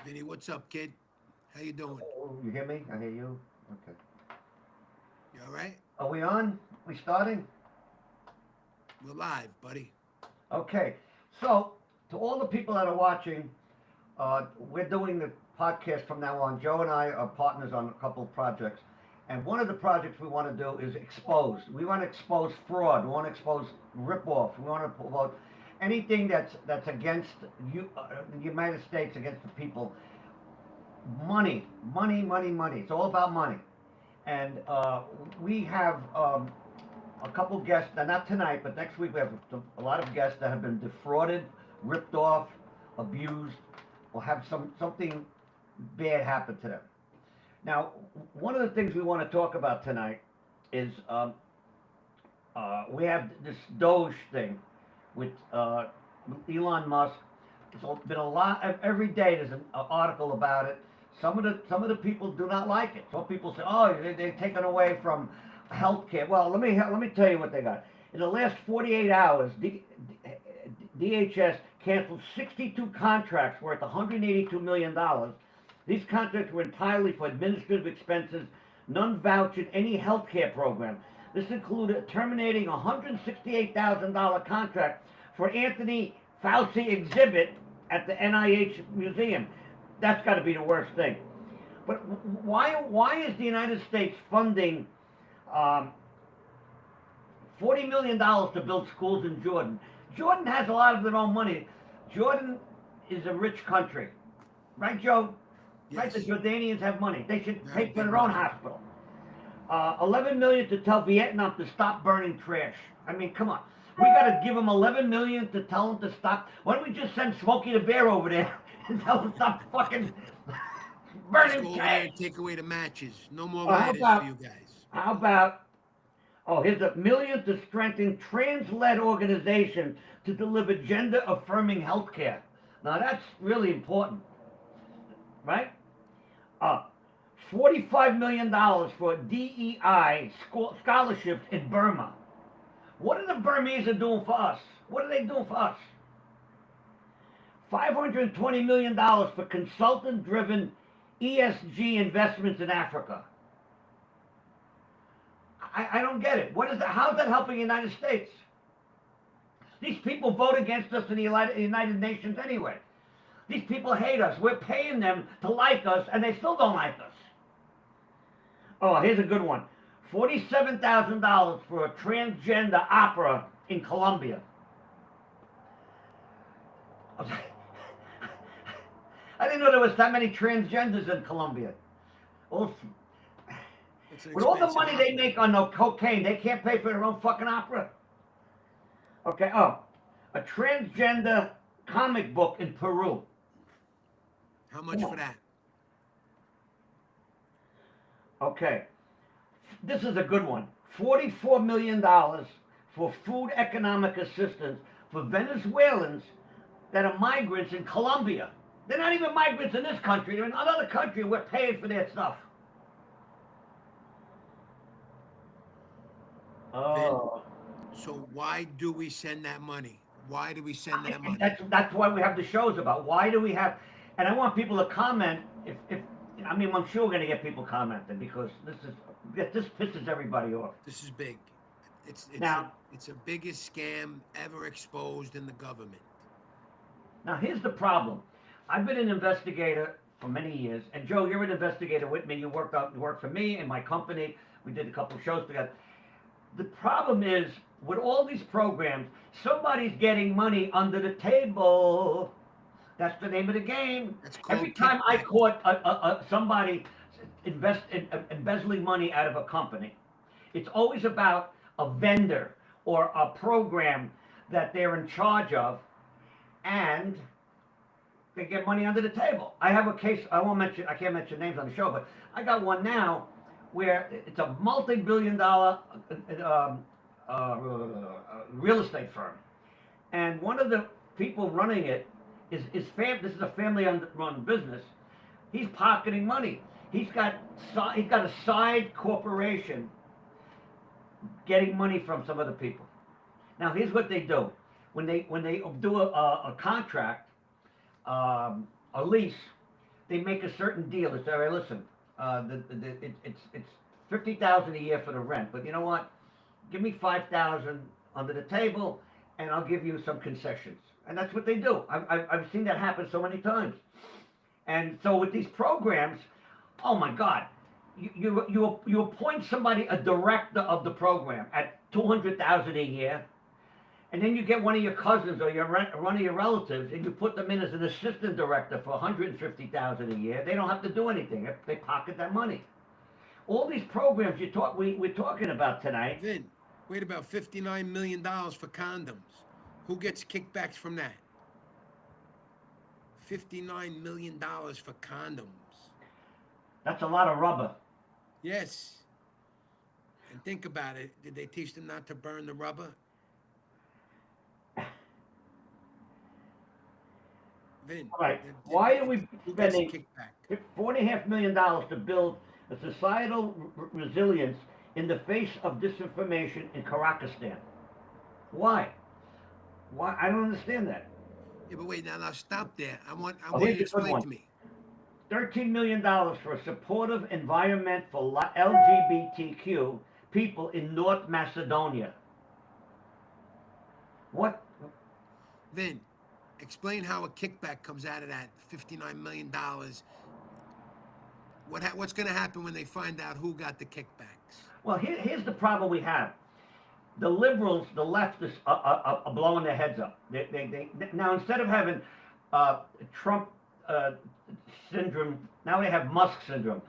Vinny, what's up, kid? How you doing? Oh, you hear me? I hear you. Okay. You all right? Are we on? We starting? We're live, buddy. Okay. So, to all the people that are watching, we're doing the podcast from now on. Joe and I are partners on a couple of projects. And one of the projects we want to do is expose. We want to expose fraud. We want to expose rip-off. We want to promote anything that's against the United States, against the people. Money, money, money, money. It's all about money. And we have a couple guests, not tonight, but next week we have a lot of guests that have been defrauded, ripped off, abused, or have something bad happen to them. Now, one of the things we want to talk about tonight is we have this Doge thing with Elon Musk. There's been a lot. Every day there's an article about it. Some of the people do not like it. Some people say, "Oh, they're taken away from healthcare." Well, let me tell you what they got. In the last 48 hours, DHS canceled 62 contracts worth $182 million. These contracts were entirely for administrative expenses, none vouchered any healthcare program. This included terminating a $168,000 contract for Anthony Fauci exhibit at the NIH museum. That's got to be the worst thing. But why is the United States funding $40 million to build schools in Jordan? Jordan has a lot of their own money. Jordan is a rich country, right, Joe? Right, the Yes. Jordanians have money. They should Very pay for big their own money. hospital. 11 million to tell Vietnam to stop burning trash. I mean, come on. We got to give them 11 million to tell them to stop. Why don't we just send Smokey the Bear over there and tell them to stop fucking Just burning go over there trash? and take away the matches. No more Or riders for you guys. how about, oh, here's a million to strengthen trans-led organization to deliver gender-affirming healthcare. Now that's really important, right? Uh, $45 million for DEI scholarships in Burma. What are the Burmese doing for us? What are they doing for us? $520 million for consultant driven ESG investments in Africa. I don't get it. What is that? How's that helping the United States? These people vote against us in the United Nations anyway. These people hate us. We're paying them to like us, and they still don't like us. Oh, here's a good one. $47,000 for a transgender opera in Colombia. I didn't know there was that many transgenders in Colombia. Well, It's an with all the expensive money they opera. make on the cocaine, they can't pay for their own fucking opera. Okay, oh, a transgender comic book in Peru. How much Come for on. that? Okay, this is a good one. $44 million for food economic assistance for Venezuelans that are migrants in Colombia. They're not even migrants in this country. They're in another country. We're paying for their stuff. Vin, Oh, so why do we send that money? Why do we send that and money? that's why we have the shows about. Why do we have? And I want people to comment. If I mean, I'm sure we're gonna get people commenting because this pisses everybody off. This is big. Now, It's the biggest scam ever exposed in the government. now here's the problem. I've been an investigator for many years, and Joe, you're an investigator with me. You worked for me and my company. We did a couple of shows together. The problem is with all these programs, somebody's getting money under the table. That's the name of the game. That's Every called time I kickback. caught somebody embezzling money out of a company, it's always about a vendor or a program that they're in charge of, and they get money under the table. I have a case. I can't mention names on the show, but I got one now where it's a multi-billion-dollar uh, real estate firm, and one of the people running it is This is a family-run business. He's pocketing money. He's got a side corporation getting money from some other people. Now here's what they do: when they do a contract, a lease, they make a certain deal. They say, all right, listen, it's 50,000 a year for the rent, but you know what? Give me 5,000 under the table, and I'll give you some concessions. And that's what they do. I've seen that happen so many times. And so with these programs, oh my God, you appoint somebody a director of the program at 200,000 a year, and then you get one of your cousins or one of your relatives, and you put them in as an assistant director for 150,000 a year. They don't have to do anything. They pocket that money. All these programs we're talking about tonight. Vin, wait, about $59 million for condoms. Who gets kickbacks from that? $59 million for condoms. That's a lot of rubber. Yes. And think about it. Did they teach them not to burn the rubber? Vin, All right. Why are we who gets a spending kickback? $4.5 million to build a societal resilience in the face of disinformation in Kazakhstan? Why? Why? I don't understand that. Yeah, but wait, now stop there. I want Oh, you here's to a good explain one. to me. $13 million for a supportive environment for LGBTQ people in North Macedonia. What? Vin, explain how a kickback comes out of that $59 million. What's going to happen when they find out who got the kickbacks? Well, here's the problem we have. The liberals, the leftists, are blowing their heads up. Now, instead of having Trump syndrome, now they have Musk syndrome.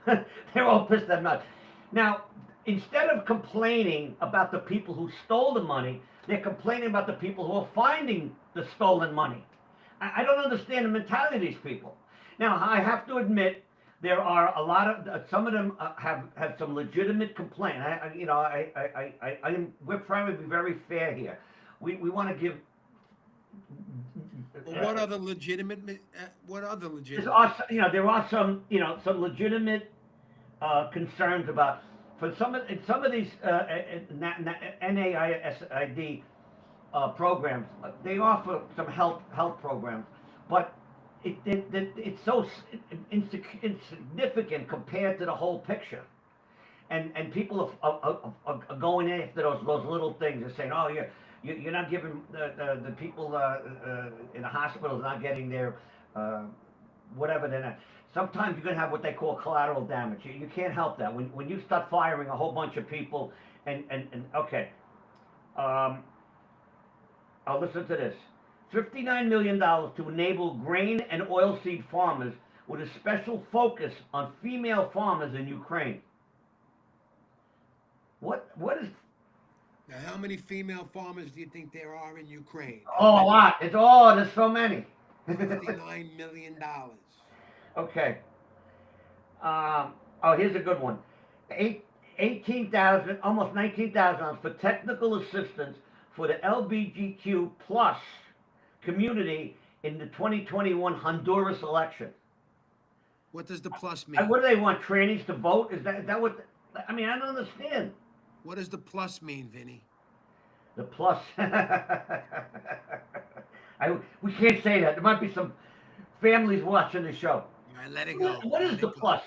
They're all pissed at Musk. Now, instead of complaining about the people who stole the money, they're complaining about the people who are finding the stolen money. I don't understand the mentality of these people. Now, I have to admit, there are a lot of some of them have some legitimate complaint. We're trying to be very fair here. We want to give. Well, what other legitimate? What other legitimate? There are some legitimate concerns about for some of these NAISID programs. They offer some health programs, but it's so insignificant compared to the whole picture. And people are going after those little things and saying, oh, you're not giving the people in the hospitals not getting their whatever they're not. Sometimes you're going to have what they call collateral damage. You can't help that. When you start firing a whole bunch of people and okay, I'll listen to this. $59 million to enable grain and oilseed farmers with a special focus on female farmers in Ukraine. What is... Now, how many female farmers do you think there are in Ukraine? Oh, a lot. There's so many. $59 million. Okay. Here's a good one. 18,000, almost 19,000 for technical assistance for the LGBTQ plus community in the 2021 Honduras election. What does the plus mean? What do they want? Trannies to vote? Is that what? I mean, I don't understand. What does the plus mean, Vinny? The plus. We can't say that. There might be some families watching the show. All right, let it go. What is the plus?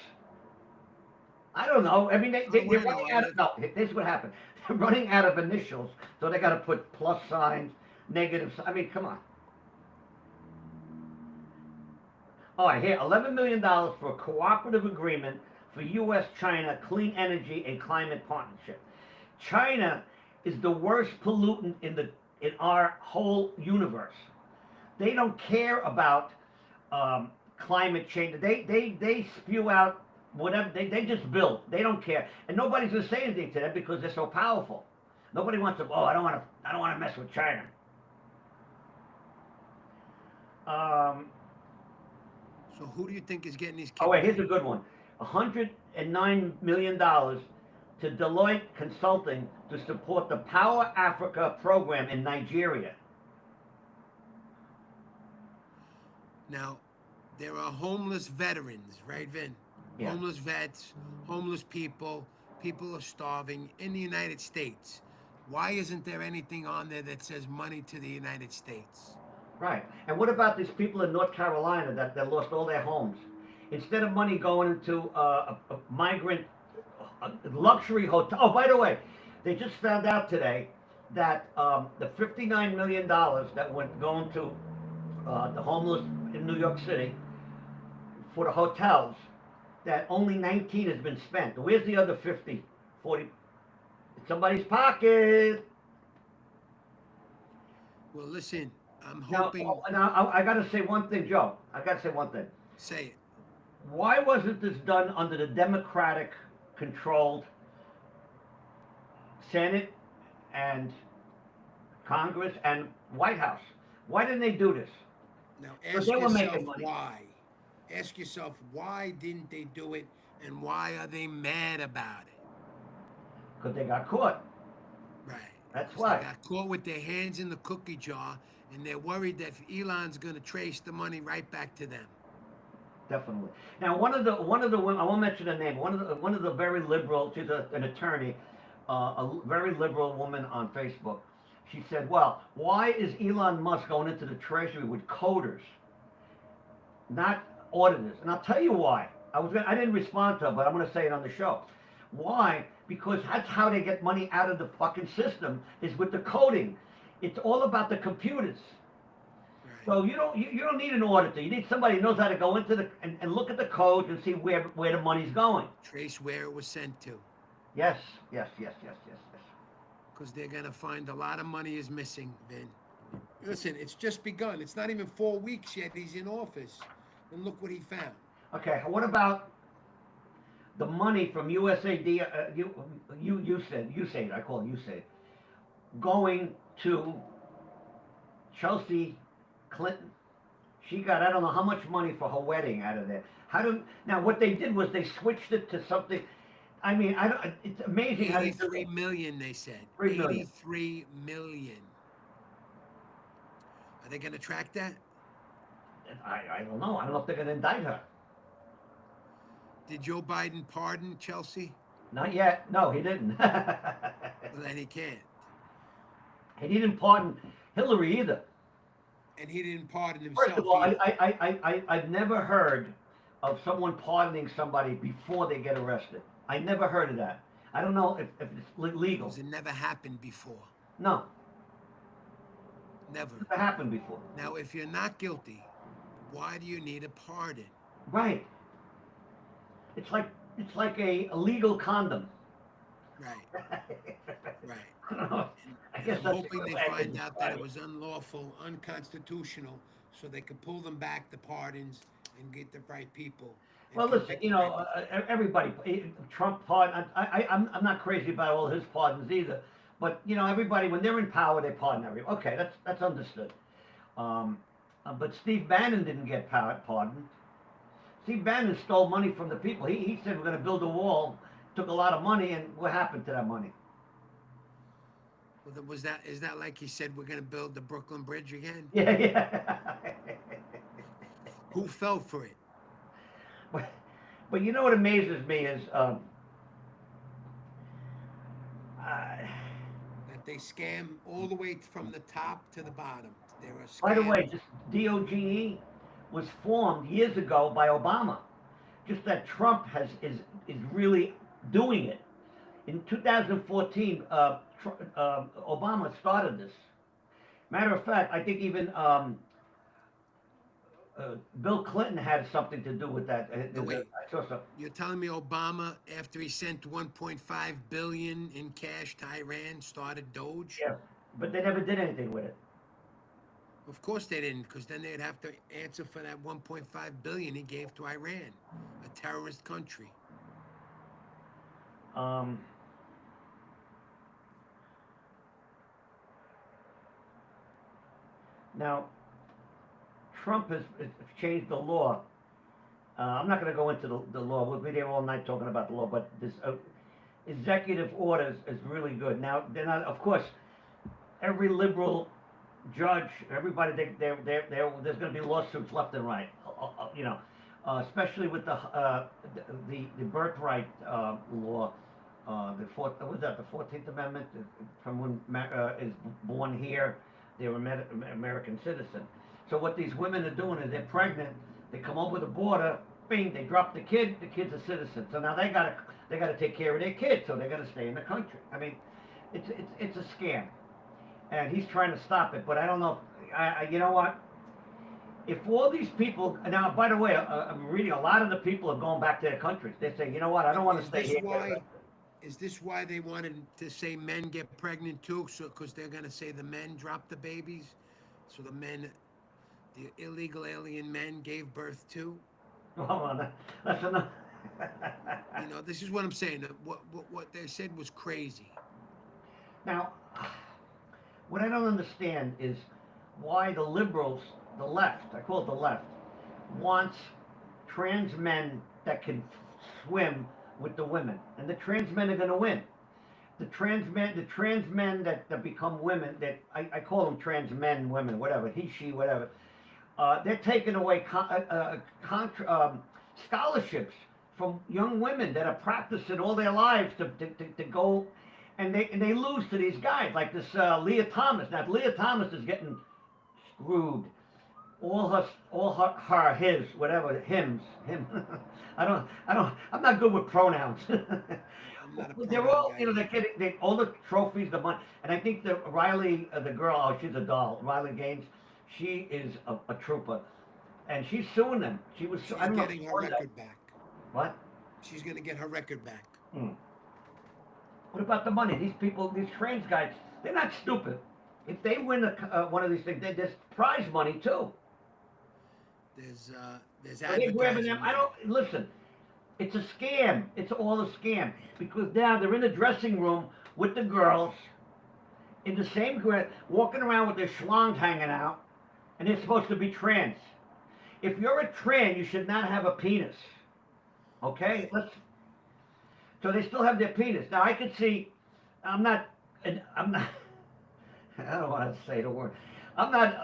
I don't know. I mean, they're running out of. No, here's what happened. They're running out of initials, so they got to put plus signs, negative. I mean, come on. All right, here, $11 million for a cooperative agreement for U.S.-China clean energy and climate partnership. China is the worst pollutant in our whole universe. They don't care about climate change. They spew out whatever. They just build. They don't care, and nobody's gonna say anything to them because they're so powerful. Nobody wants to. Oh, I don't want to mess with China. So who do you think is getting these kickbacks? Oh wait, here's a good one. $109 million to Deloitte Consulting to support the Power Africa program in Nigeria. Now, there are homeless veterans, right, Vin? Yeah. Homeless vets, homeless people are starving in the United States. Why isn't there anything on there that says money to the United States? Right. And what about these people in North Carolina that lost all their homes? instead of money going into a migrant luxury hotel. Oh, by the way, they just found out today that the $59 million that went going to the homeless in New York City for the hotels, that only 19 has been spent. Where's the other 50, 40? In somebody's pocket. Well, listen, I'm Now, hoping. I got to say one thing, Joe. I got to say one thing. Say it. Why wasn't this done under the Democratic controlled Senate and Congress and White House? Why didn't they do this? Now So ask they were yourself making money. why. Ask yourself why didn't they do it, and why are they mad about it? Because they got caught. Right. That's 'Cause why. they got caught with their hands in the cookie jar, and they're worried that Elon's going to trace the money right back to them. Definitely. Now, one of the women, I won't mention her name. One of the very liberal. She's an attorney, very liberal woman on Facebook. She said, "Well, why is Elon Musk going into the Treasury with coders, not auditors?" And I'll tell you why. I didn't respond to her, but I'm going to say it on the show. Why? Because that's how they get money out of the fucking system, is with the coding. It's all about the computers. Right. So you don't need an auditor. You need somebody who knows how to go into and look at the codes and see where the money's going. Trace where it was sent to, Yes, yes, yes, yes, yes, yes. because they're going to find a lot of money is missing, Vin. Listen, it's just begun. It's not even 4 weeks yet he's in office, and look what he found. Okay, what about the money from USAID? USAID. I call it USAID. Going to Chelsea Clinton. She got, I don't know how much money for her wedding out of there. Now what they did was they switched it to something. I mean, it's amazing how they do 83 it. million, they said. 3 million. 83 million. Are they going to track that? I don't know. I don't know if they're going to indict her. Did Joe Biden pardon Chelsea? Not yet. No, he didn't. Well, then he can't. He didn't pardon Hillary either. And he didn't pardon himself. First of all, either. I've never heard of someone pardoning somebody before they get arrested. I never heard of that. I don't know if it's legal. Because it never happened before. No, Never. never happened before. Now, if you're not guilty, why do you need a pardon? Right. It's like a legal condom. Right, right. I don't know. I And guess I'm that's hoping the they way I can find out that describe it it. was unlawful, unconstitutional, so they could pull them back, the pardons, and get the right people. and Well, listen, convict you the know, right people. everybody, Trump pardon. I'm not crazy about all his pardons either. But you know, everybody when they're in power, they pardon everyone. Okay, that's understood. But Steve Bannon didn't get pardoned. Steve Bannon stole money from the people. He said we're going to build a wall. Took a lot of money, and what happened to that money? Well, is that like he said we're going to build the Brooklyn Bridge again? Yeah, yeah. Who fell for it? But you know what amazes me is That they scam all the way from the top to the bottom. They're a scam. by the way, this DOGE was formed years ago by Obama. Just that Trump is really doing it. In 2014, Obama started this. Matter of fact, I think even Bill Clinton had something to do with that. No, wait. I saw some. You're telling me Obama, after he sent 1.5 billion in cash to Iran, started Doge? Yeah, but they never did anything with it. Of course they didn't, because then they'd have to answer for that 1.5 billion he gave to Iran, a terrorist country. Now, Trump has changed the law. I'm not going to go into the law. We'll be there all night talking about the law, but this executive orders is really good. Now, they're not, of course, every liberal judge, everybody, there's going to be lawsuits left and right. You know, especially with the birthright law. What was that? The 14th Amendment, from when is born here, they're American citizen. So what these women are doing is they're pregnant. They come over the border bing, they drop the kid's a citizen. So now they gotta take care of their kid, so they're gonna stay in the country. I mean, it's a scam, and he's trying to stop it. But I don't know. You know what? If all these people now, by the way, I'm reading a lot of the people are going back to their countries. They say, you know what? I don't want to Is stay this here. why? Is this why they wanted to say men get pregnant too? So, because they're gonna say the men dropped the babies, so the illegal alien men gave birth to. Well, that's enough. This is what I'm saying. What they said was crazy. Now, what I don't understand is why the liberals, the left, I call it the left, wants trans men that can swim with the women, and the trans men are going to win. The trans men that become women, that I call them trans men, women, whatever, he, she, whatever. They're taking away scholarships from young women that have practiced it all their lives to go, and they lose to these guys like this Leah Thomas. Now Leah Thomas is getting screwed. His, whatever, him. I'm not good with pronouns. I'm not a They're pronoun all, guy. they're getting all the trophies, the money, and I think that Riley, the girl, oh, she's a doll. Riley Gaines, she is a trooper, and she's suing them. She was. She's I don't know getting her for that. record back. What? She's gonna get her record back. Hmm. What about the money? These people, these trans guys, they're not stupid. If they win one of these things, there's prize money too. There's So they're grabbing advertising. them. I don't listen. It's a scam. It's all a scam because now they're in the dressing room with the girls, in the same walking around with their schlongs hanging out, and they're supposed to be trans. If you're a trans, you should not have a penis. Okay? So they still have their penis. Now I could see. I'm not. I don't want to say the word. I'm not.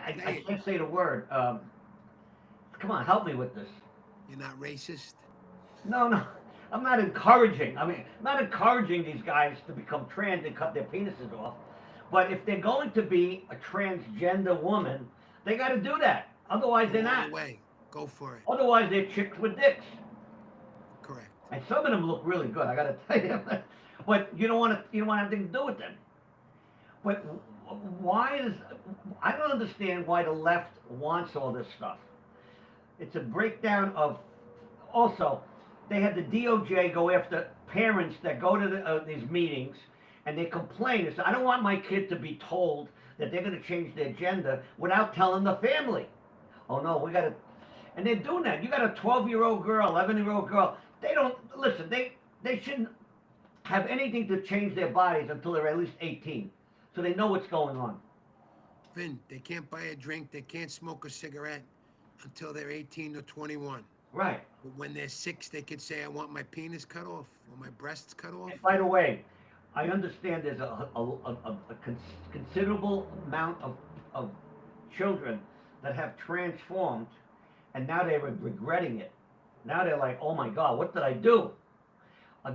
I can't say the word. Come on, help me with this. You're not racist. No. I'm not encouraging. I mean, I'm not encouraging these guys to become trans and cut their penises off. But if they're going to be a transgender woman, they got to do that. Otherwise, they're Go all not. the way. Go for it. Otherwise, they're chicks with dicks. Correct. And some of them look really good. I got to tell you. But you don't want anything to do with them. But I don't understand why the left wants all this stuff. It's a breakdown of, also, they had the DOJ go after parents that go to these meetings and they complain. They say, I don't want my kid to be told that they're going to change their gender without telling the family. Oh no, we got to, and they're doing that. You got a 12-year-old girl, 11-year-old girl. They don't, listen, they shouldn't have anything to change their bodies until they're at least 18. So they know what's going on. Vin, they can't buy a drink, they can't smoke a cigarette until they're 18 or 21. Right. But when they're 6, they could say, I want my penis cut off or my breasts cut off. And by the way, I understand there's a considerable amount of children that have transformed, and now they're regretting it. Now they're like, oh my God, what did I do?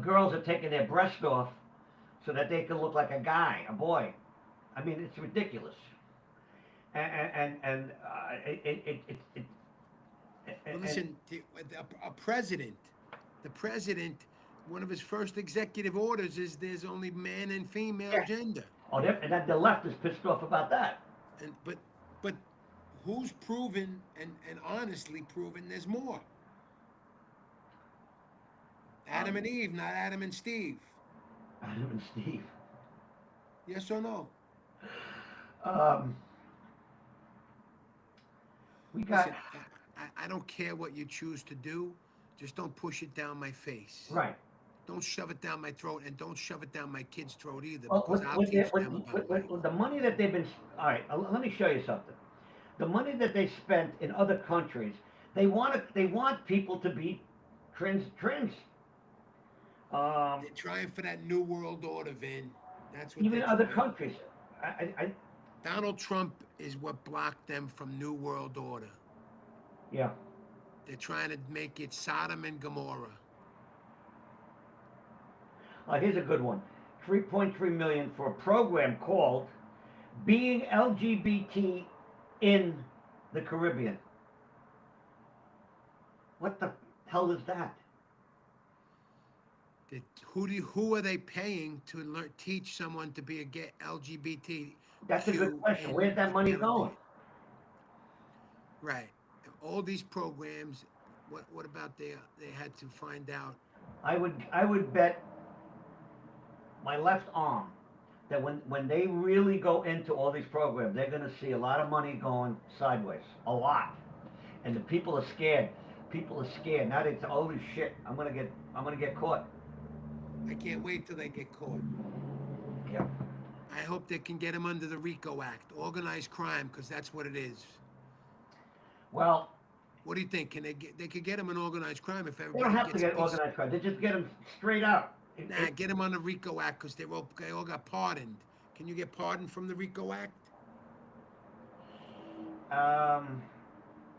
Girls are taking their breast off so that they can look like a guy, a boy. I mean, it's ridiculous. And Well, listen, a president, the president, one of his first executive orders is there's only man and female gender. Oh, and that the left is pissed off about that. And but who's proven and honestly proven there's more? Adam and Eve, not Adam and Steve. Adam and Steve. Yes or no? We got Listen, I don't care what you choose to do. Just don't push it down my face. right. Don't shove it down my throat, and don't shove it down my kid's throat either, Well, because I'll teach them about it. with the money that they've been, all right, let me show you something. The money that they spent in other countries, they want people to be trans. They're trying for that new world order, Vin. That's what Even they're other trying. countries. Donald Trump is what blocked them from new world order. Yeah. They're trying to make it Sodom and Gomorrah. Here's a good one. 3.3 million for a program called Being LGBT in the Caribbean. What the hell is that? Who are they paying to teach someone to be a gay LGBTQ That's a good question. in Where's that money Caribbean? going? Right. All these programs. What about they had to find out? I would bet my left arm that when they really go into all these programs, they're going to see a lot of money going sideways, a lot, and the people are scared. People are scared now. They say, "Holy shit, I'm gonna get caught." I can't wait till they get caught. Yeah. I hope they can get them under the RICO Act, organized crime, because that's what it is. Well, What do you think? Can they get? They could get them in organized crime if they don't everybody have to gets get organized crime. They just get them straight out. Nah, get them on the RICO Act because they all got pardoned. Can you get pardoned from the RICO Act? Um,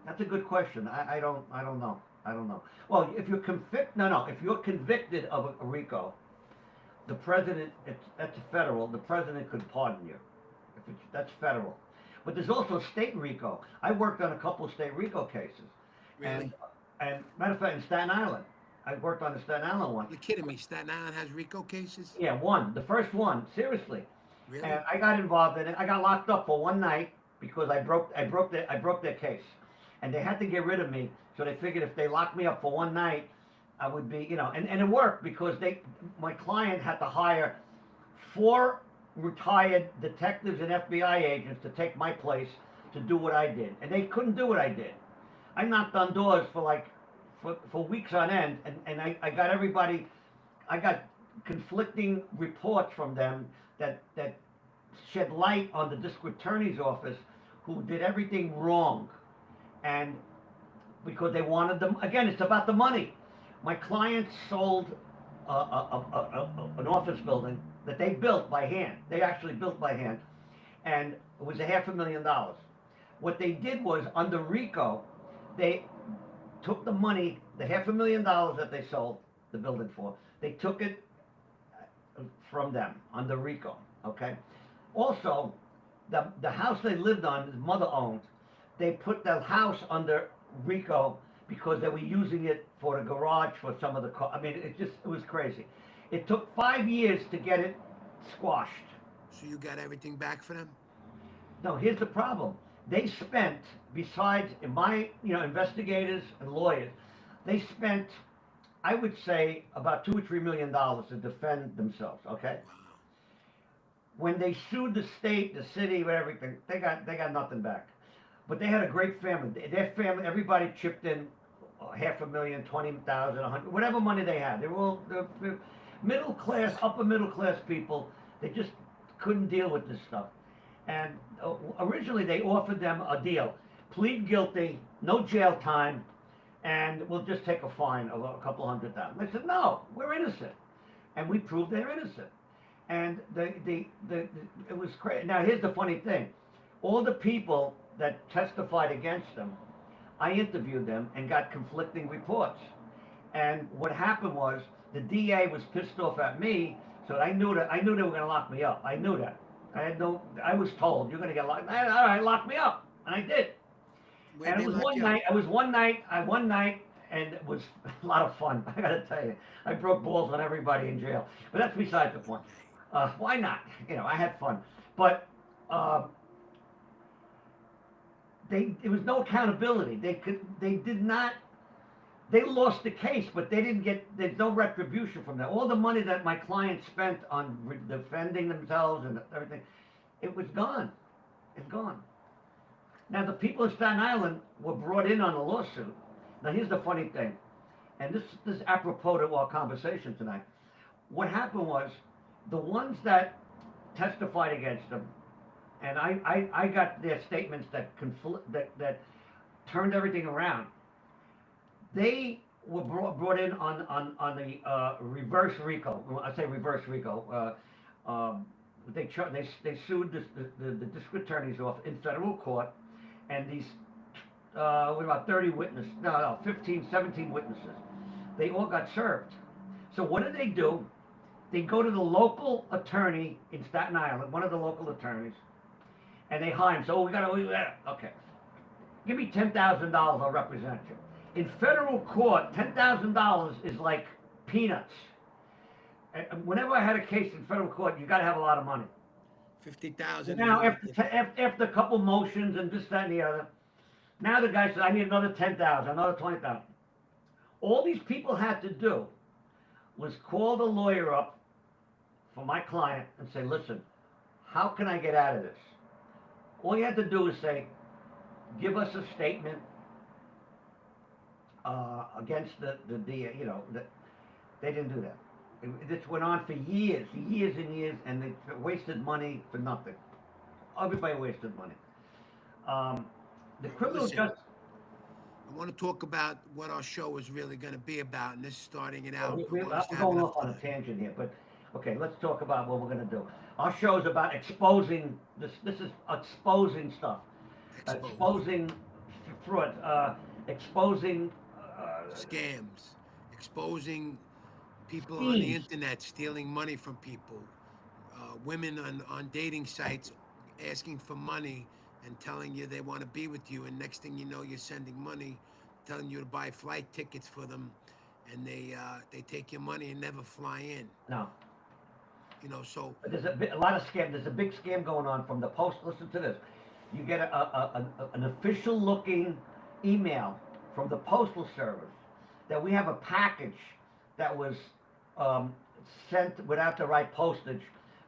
that's a good question. I don't know. I don't know. Well, if you're if you're convicted of a RICO, the president, that's federal. The president could pardon you. That's federal. But there's also state RICO. I worked on a couple of state RICO cases, Really? and matter of fact, in Staten Island, I worked on the Staten Island one. You're kidding me? Staten Island has RICO cases? Yeah, one, the first one, seriously. Really? And I got involved in it. I got locked up for one night because I broke their case, and they had to get rid of me. So they figured if they locked me up for one night, I would be, and it worked because my client had to hire 4 retired detectives and FBI agents to take my place to do what I did, and they couldn't do what I did. I knocked on doors for weeks on end, and I got everybody. I got conflicting reports from them that shed light on the district attorney's office, who did everything wrong, and because they wanted them again, it's about the money. My clients sold an office building that they built by hand. They actually built by hand, and it was $500,000. What they did was under RICO, they took the money, the $500,000 that they sold the building for. They took it from them under RICO. Okay. Also, the house they lived on, his mother owned. They put the house under RICO because they were using it for the garage for some of the car. I mean, it was crazy. It took 5 years to get it squashed. So you got everything back for them? No, here's the problem. They spent, besides my, investigators and lawyers, they spent, I would say, about $2 or $3 million to defend themselves. Okay. Wow. When they sued the state, the city, everything, they got nothing back. But they had a great family. Their family, everybody chipped in $500,000, 20,000, 100, whatever money they had. They were all middle class, upper middle class people. They just couldn't deal with this stuff. And originally they offered them a deal: plead guilty, no jail time, and we'll just take a fine of a couple $100,000. They said, no, we're innocent, and we proved they're innocent. And it was crazy. Now here's the funny thing: all the people that testified against them, I interviewed them and got conflicting reports. And what happened was the DA was pissed off at me, so I knew they were going to lock me up. I knew that. I was told you're going to get locked. All right, lock me up, and I did. And it was one night. One night, and it was a lot of fun. I got to tell you, I broke balls on everybody in jail. But that's besides the point. Why not? I had fun. But there was no accountability. They lost the case, but there's no retribution from that. All the money that my client spent on defending themselves and everything, it was gone. It's gone. Now, the people of Staten Island were brought in on a lawsuit. Now, here's the funny thing, and this is apropos to our conversation tonight. What happened was, the ones that testified against them, and I got their statements that turned everything around. They were brought in on the reverse RICO. I say reverse RICO. They sued the district attorney's office in federal court, and these what about 30 witnesses? No, 15, 17 witnesses. They all got served. So what do? They go to the local attorney in Staten Island, one of the local attorneys, and they hire him. So we got to, okay, give me $10,000, I'll represent you. In federal court, $10,000 is like peanuts. And whenever I had a case in federal court, you got to have a lot of money. 50,000. Now, after a couple motions and this, that, and the other, now the guy says, I need another 10,000, another 20,000. All these people had to do was call the lawyer up for my client and say, listen, how can I get out of this? All you had to do is say, give us a statement against the they didn't do that. This went on for years and years, and they wasted money for nothing. Everybody wasted money. The criminal Listen, justice. I want to talk about what our show is really going to be about, and this is starting it out. I'm I want us to have going enough off on a time. tangent here, but okay, let's talk about what we're going to do. Our show is about exposing this. This is exposing stuff, Expose. exposing fraud, exposing Scams, exposing people on the schemes. internet stealing money from people, women on dating sites asking for money and telling you they want to be with you, and next thing you know, you're sending money, telling you to buy flight tickets for them, and they take your money and never fly in. No, So but there's a lot of scam. There's a big scam going on from the post. Listen to this. You get an official looking email from the postal service that we have a package that was um, sent without the right postage.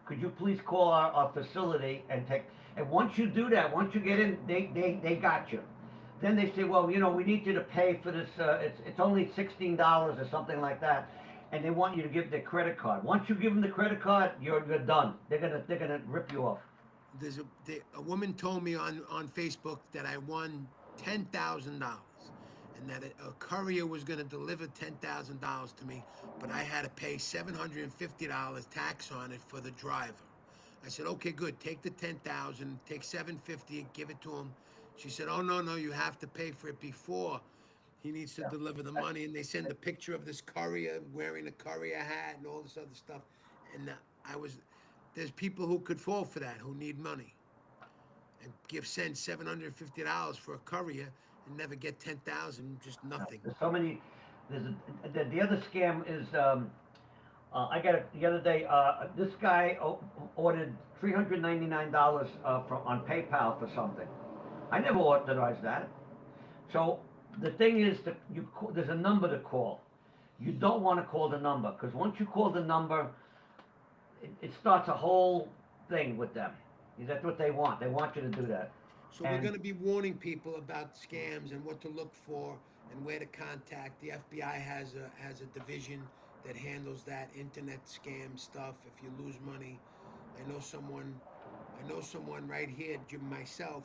Could you please call our facility and take? And once you do that, once you get in, they got you. Then they say, well, we need you to pay for this. It's only $16 or something like that, and they want you to give their credit card. Once you give them the credit card, you're done. They're gonna rip you off. there's a woman told me on Facebook that I won $10,000, and that a courier was going to deliver $10,000 to me, but I had to pay $750 tax on it for the driver. I said, okay, good. Take the 10,000, take 750, and give it to him. She said, oh no, you have to pay for it before he needs to deliver the money. And they send a picture of this courier wearing a courier hat and all this other stuff. And there's people who could fall for that, who need money, and send $750 for a courier and never get 10,000, just nothing. There's so many. The other scam is I got it the other day. This guy ordered $399 on PayPal for something. I never authorized that. So the thing is that there's a number to call. You don't want to call the number, because once you call the number, it starts a whole thing with them. That's what they want. They want you to do that. So we're going to be warning people about scams and what to look for and where to contact. The FBI has a division that handles that internet scam stuff. If you lose money, I know someone right here, myself,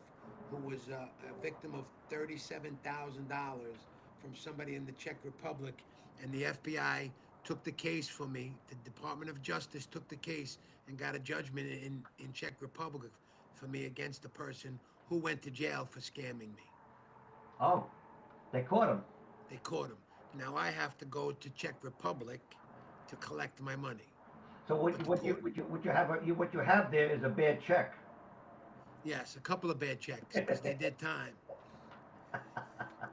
who was a victim of $37,000 from somebody in the Czech Republic, and the FBI took the case for me. The Department of Justice took the case and got a judgment in Czech Republic for me against the person who went to jail for scamming me. Oh, they caught him. They caught him. Now I have to go to Czech Republic to collect my money. So what you have there is a bad check. Yes, a couple of bad checks because they did time.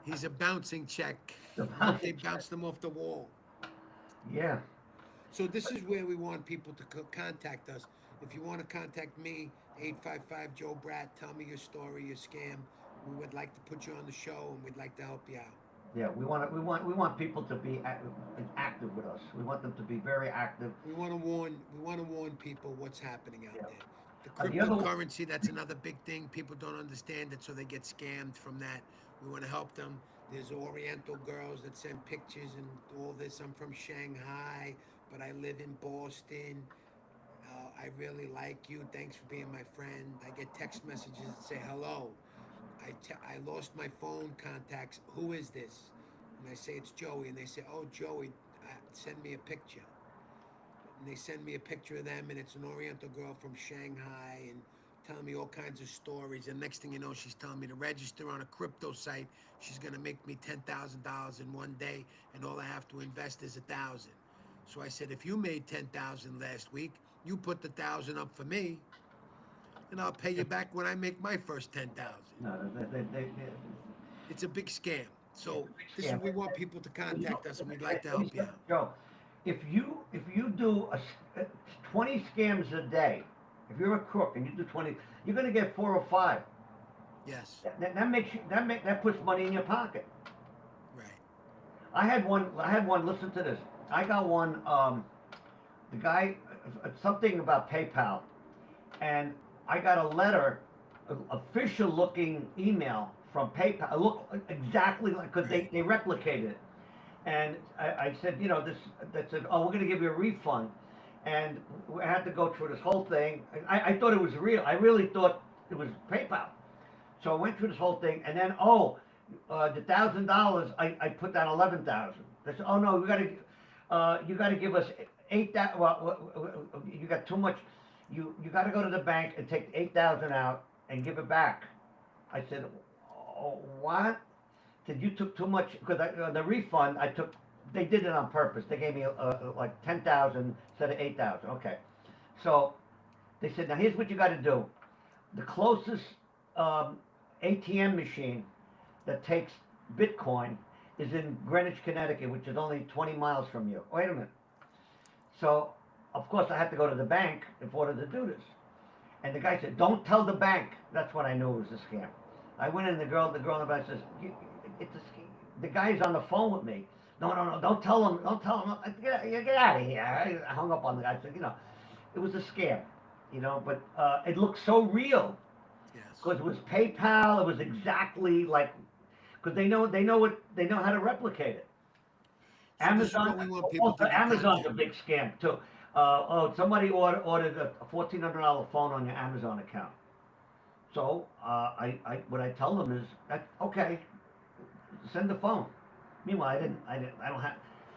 He's a bouncing check. They bounced him off the wall. Yeah. So this is where we want people to contact us. If you want to contact me, 855 Joe Bratt, tell me your story, your scam. We would like to put you on the show, and we'd like to help you out. Yeah, we want people to be active with us. We want them to be very active. We want to warn people what's happening out there. The The other cryptocurrency, that's another big thing. People don't understand it, so they get scammed from that. We want to help them. There's Oriental girls that send pictures and all this. I'm from Shanghai, but I live in Boston. I really like you. Thanks for being my friend. I get text messages that say hello. I lost my phone contacts. Who is this? And I say it's Joey, and they say, oh, Joey, send me a picture. And they send me a picture of them, and it's an Oriental girl from Shanghai, and telling me all kinds of stories. And next thing you know, she's telling me to register on a crypto site. She's going to make me $10,000 in one day, and all I have to invest is $1,000. So I said, if you made $10,000 last week, you put the $1,000 up for me, and I'll pay you back when I make my first $10,000. No, It's a big scam. So this is Scam. we want people to contact us, and we'd like to Let me help you say, out. Joe, if you do 20 scams a day, if you're a crook and you do 20, you're going to get 4 or 5. Yes, That makes you that puts money in your pocket. right. I had one. Listen to this. I got one. The guy, something about PayPal, and I got a letter, official looking email from PayPal. It looked exactly like, because Right. they replicated it. And I said, this, that said, oh, we're going to give you a refund. And I had to go through this whole thing. I thought it was real. I really thought it was PayPal. So I went through this whole thing, and then, the $1,000, I put down 11,000. They said, oh no, you got to give us 8,000. You got too much. You got to go to the bank and take 8,000 out and give it back. I said, oh, what? Said you took too much, because the refund I took. They did it on purpose. They gave me like 10,000 instead of 8,000. Okay, so they said, now here's what you got to do. The closest um, ATM machine that takes Bitcoin is in Greenwich, Connecticut, which is only 20 miles from you. Wait a minute. So, of course, I had to go to the bank in order to do this. And the guy said, don't tell the bank. That's when I knew it was a scam. I went in, the girl in the bank says, it's a scam. The guy's on the phone with me. No, don't tell him. Don't tell him. Get out of here. I hung up on the guy. I said, it was a scam. But it looked so real. Yes. Because it was PayPal. It was exactly like, because they know how to replicate it. So this is what Amazon, we want people also to get Amazon's a contact. big scam too. Somebody ordered a $1,400 phone on your Amazon account. So what I tell them is that, okay, send the phone. Meanwhile, I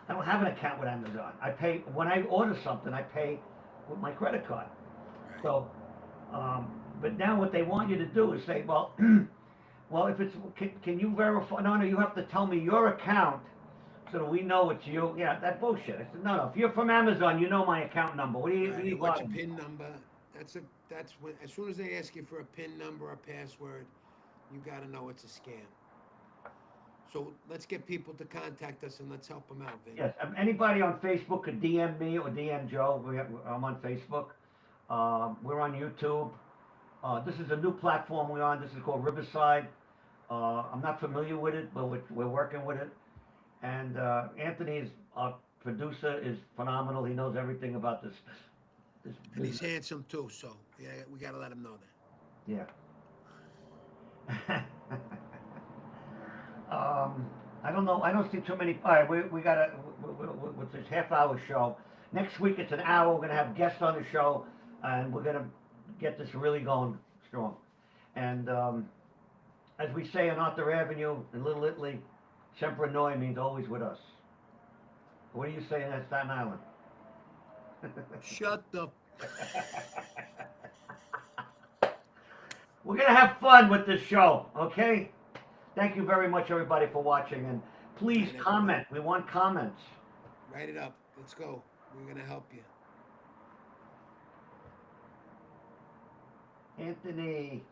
don't have an account with Amazon. I pay when I order something. I pay with my credit card. Right. So, but now what they want you to do is say, well, well, if it's can you verify? No, you have to tell me your account so that we know it's you. Yeah, that bullshit. I said, no. If you're from Amazon, you know my account number. What do you, Right. And what's your want? PIN number? That's when as soon as they ask you for a PIN number or password, you got to know it's a scam. So let's get people to contact us and let's help them out, Vin. Yes. Anybody on Facebook could DM me or DM Joe. I'm on Facebook. We're on YouTube. This is a new platform we're on. This is called Riverside. I'm not familiar with it, but we're working with it. And Anthony is our producer, is phenomenal. He knows everything about this And he's business. handsome too, so yeah, we got to let him know that. Yeah. I don't know. I don't see too many. All right, we got a with this half-hour show. Next week it's an hour. We're gonna have guests on the show, and we're gonna get this really going strong. And as we say on Arthur Avenue in Little Italy, sempre noi means always with us. What are you saying at Staten Island? Shut the. We're gonna have fun with this show, okay? Thank you very much, everybody, for watching, and please And comment. We want comments. Write it up. Let's go. We're gonna help you. Anthony.